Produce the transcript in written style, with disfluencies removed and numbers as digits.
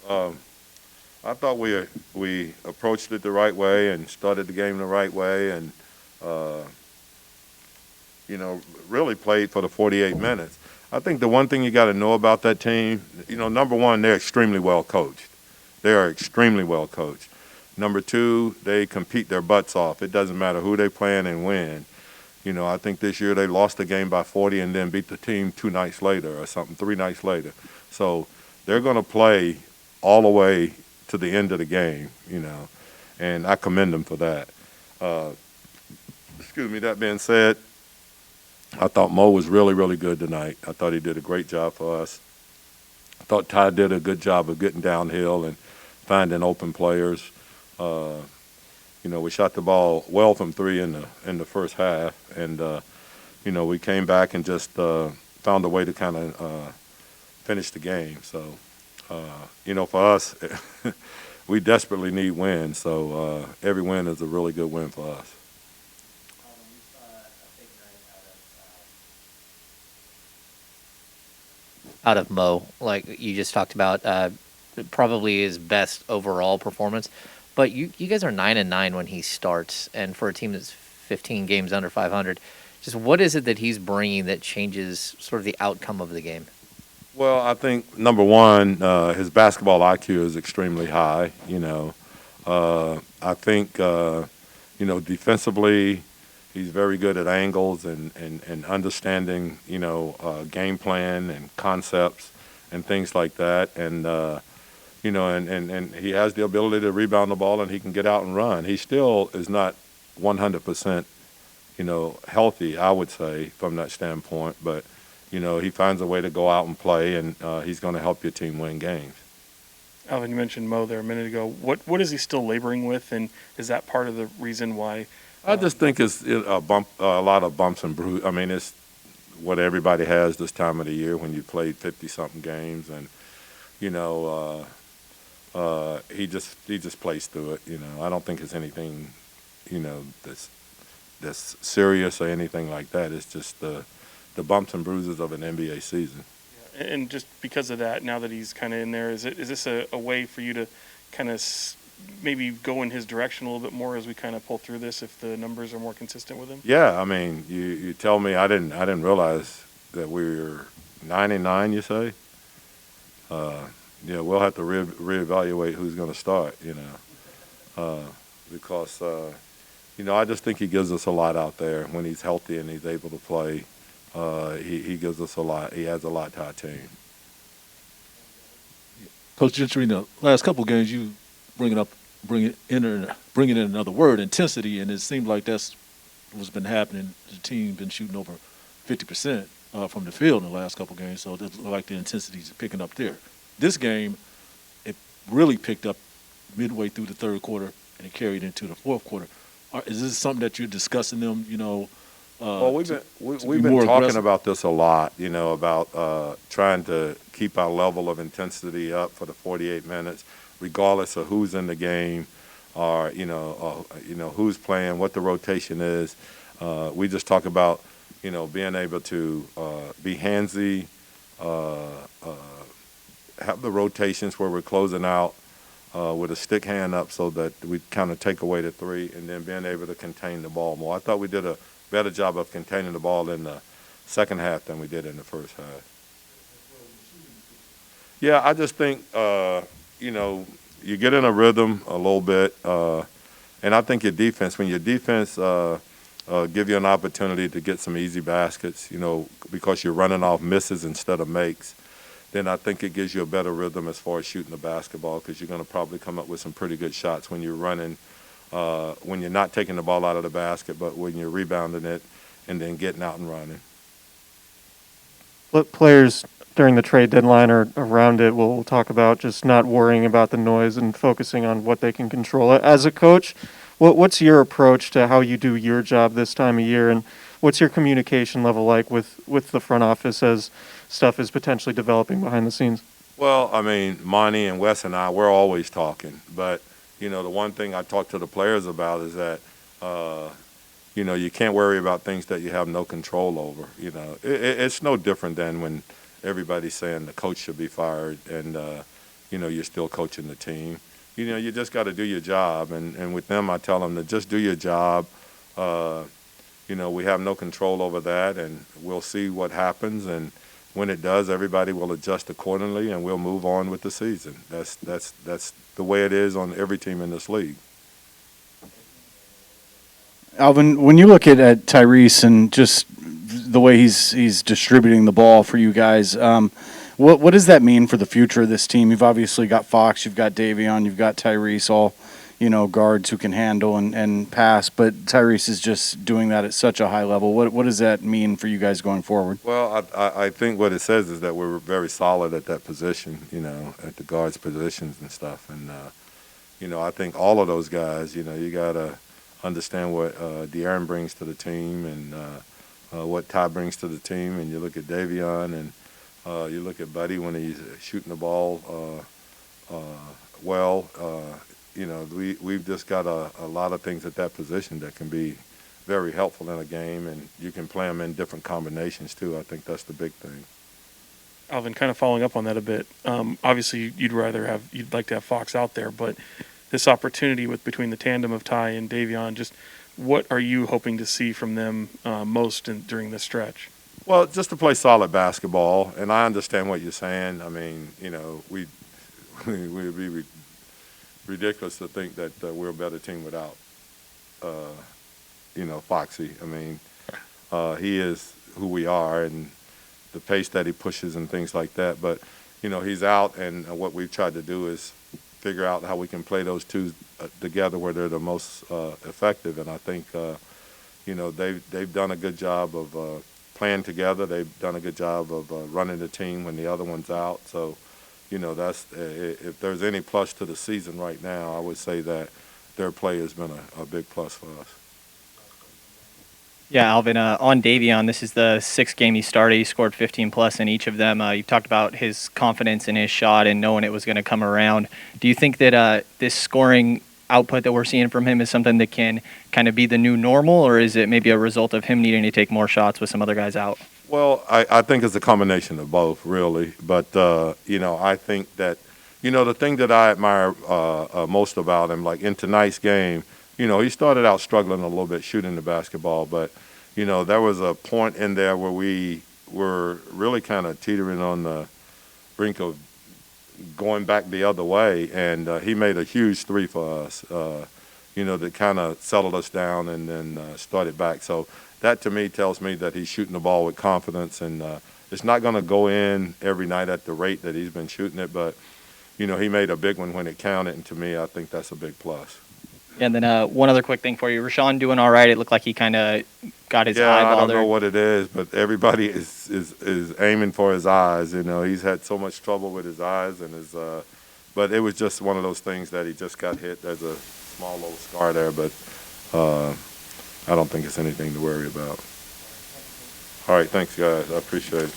Um, I thought we approached it the right way and started the game the right way, and uh, you know, really played for the 48 minutes. I think the one thing you got to know about that team, you know, number one, they're extremely well coached. They are extremely well coached. Number two, they compete their butts off. It doesn't matter who they playing and when. You know, I think this year they lost the game by 40 and then beat the team 2 nights later or something, 3 nights later. So they're going to play all the way to the end of the game, you know, and I commend them for that. Uh, excuse me, that being said, I thought Mo was really, really good tonight. I thought he did a great job for us. I thought Ty did a good job of getting downhill and finding open players. Uh, you know, we shot the ball well from three in the first half, and you know, we came back and just found a way to kind of finish the game. So, you know, for us, we desperately need wins. So every win is a really good win for us. Out of Mo, like you just talked about, probably his best overall performance. But you guys are 9-9 when he starts, and for a team that's 15 games under 500, just what is it that he's bringing that changes sort of the outcome of the game? Well, I think number one, his basketball IQ is extremely high. You know, I think you know, defensively, he's very good at angles and understanding, you know, game plan and concepts and things like that. And you know, and he has the ability to rebound the ball and he can get out and run. He still is not 100%, you know, healthy, I would say, from that standpoint. But you know, he finds a way to go out and play, and he's going to help your team win games. Alvin, you mentioned Mo there a minute ago. What is he still laboring with, and is that part of the reason why? I just think it's a lot of bumps and bruises. I mean, it's what everybody has this time of the year when you played 50-something games, and you know, he just plays through it. You know, I don't think it's anything, you know, that's serious or anything like that. It's just the bumps and bruises of an NBA season. And just because of that, now that he's kind of in there, is this a way for you to kind of maybe go in his direction a little bit more as we kind of pull through this if the numbers are more consistent with him? Yeah, I mean, you tell me I didn't realize that we were 9-9. You say, yeah, we'll have to reevaluate who's going to start. You know, because you know, I just think he gives us a lot out there when he's healthy and he's able to play. He gives us a lot. He adds a lot to our team. Coach Gentry, in the last couple of games, you bringing up, bringing in another word, intensity, and it seemed like that's what's been happening. The team been shooting over 50% from the field in the last couple of games, so it looked like the intensity's picking up there. This game, it really picked up midway through the third quarter and it carried into the fourth quarter. Is this something that you're discussing them? You know, Well, to we've be been more talking aggressive? about this a lot, you know, about trying to keep our level of intensity up for the 48 minutes, regardless of who's in the game, or you know who's playing, what the rotation is. We just talk about, you know, being able to be handsy, uh, uh, have the rotations where we're closing out with a stick hand up so that we kind of take away the three, and then being able to contain the ball more. I thought we did a better job of containing the ball in the second half than we did in the first half. Yeah, I just think you know, you get in a rhythm a little bit, and I think your defense, when your defense give you an opportunity to get some easy baskets, you know, because you're running off misses instead of makes, then I think it gives you a better rhythm as far as shooting the basketball, because you're going to probably come up with some pretty good shots when you're running, when you're not taking the ball out of the basket, but when you're rebounding it and then getting out and running. Players during the trade deadline or around it will talk about just not worrying about the noise and focusing on what they can control. As a coach, what's your approach to how you do your job this time of year, and what's your communication level like with the front office as stuff is potentially developing behind the scenes? Well, I mean, Monty and Wes and I, we're always talking. But, you know, the one thing I talk to the players about is that, uh, you know, you can't worry about things that you have no control over. You know, it's no different than when everybody's saying the coach should be fired and, you you're still coaching the team. You just got to do your job. And with them, I tell them to just do your job. We have no control over that, and we'll see what happens. And when it does, everybody will adjust accordingly, and we'll move on with the season. That's the way it is on every team in this league. Alvin, when you look at Tyrese and just the way he's distributing the ball for you guys, what does that mean for the future of this team? You've obviously got Fox, you've got Davion, you've got Tyrese, all guards who can handle and pass, but Tyrese is just doing that at such a high level. What does that mean for you guys going forward? Well, I think what it says is that we're very solid at that position, at the guards positions and stuff. And, I think all of those guys, you got to understand what De'Aaron brings to the team and what Ty brings to the team. And you look at Davion and you look at Buddy when he's shooting the ball well. We've just got a lot of things at that position that can be very helpful in a game, and you can play them in different combinations too. I think that's the big thing. Alvin, kind of following up on that a bit. Obviously, you'd like to have Fox out there, but this opportunity between the tandem of Ty and Davion, just what are you hoping to see from them most during this stretch? Well, just to play solid basketball, and I understand what you're saying. I mean, we'd be ridiculous to think that we're a better team without, Foxy. I mean, he is who we are, and the pace that he pushes and things like that. But, he's out, and what we've tried to do is figure out how we can play those two together where they're the most effective. And I think, they've done a good job of playing together. They've done a good job of running the team when the other one's out. So, that's if there's any plus to the season right now, I would say that their play has been a big plus for us. Yeah, Alvin, on Davion, this is the sixth game he started. He scored 15-plus in each of them. You talked about his confidence in his shot and knowing it was going to come around. Do you think that this scoring output that we're seeing from him is something that can kind of be the new normal, or is it maybe a result of him needing to take more shots with some other guys out? Well, I think it's a combination of both, really. But, I think that, the thing that I admire most about him, like in tonight's game, he started out struggling a little bit shooting the basketball. But, there was a point in there where we were really kind of teetering on the brink of going back the other way. And he made a huge three for us, that kind of settled us down and then started back. So that to me tells me that he's shooting the ball with confidence, and it's not going to go in every night at the rate that he's been shooting it, but he made a big one when it counted, and to me, I think that's a big plus. And then one other quick thing for you. Rashawn doing all right. It looked like he kind of got his eye bothered. I don't know what it is, but everybody is aiming for his eyes. He's had so much trouble with his eyes, and but it was just one of those things that he just got hit. There's a small little scar there, but I don't think it's anything to worry about. All right, thanks, guys. I appreciate it.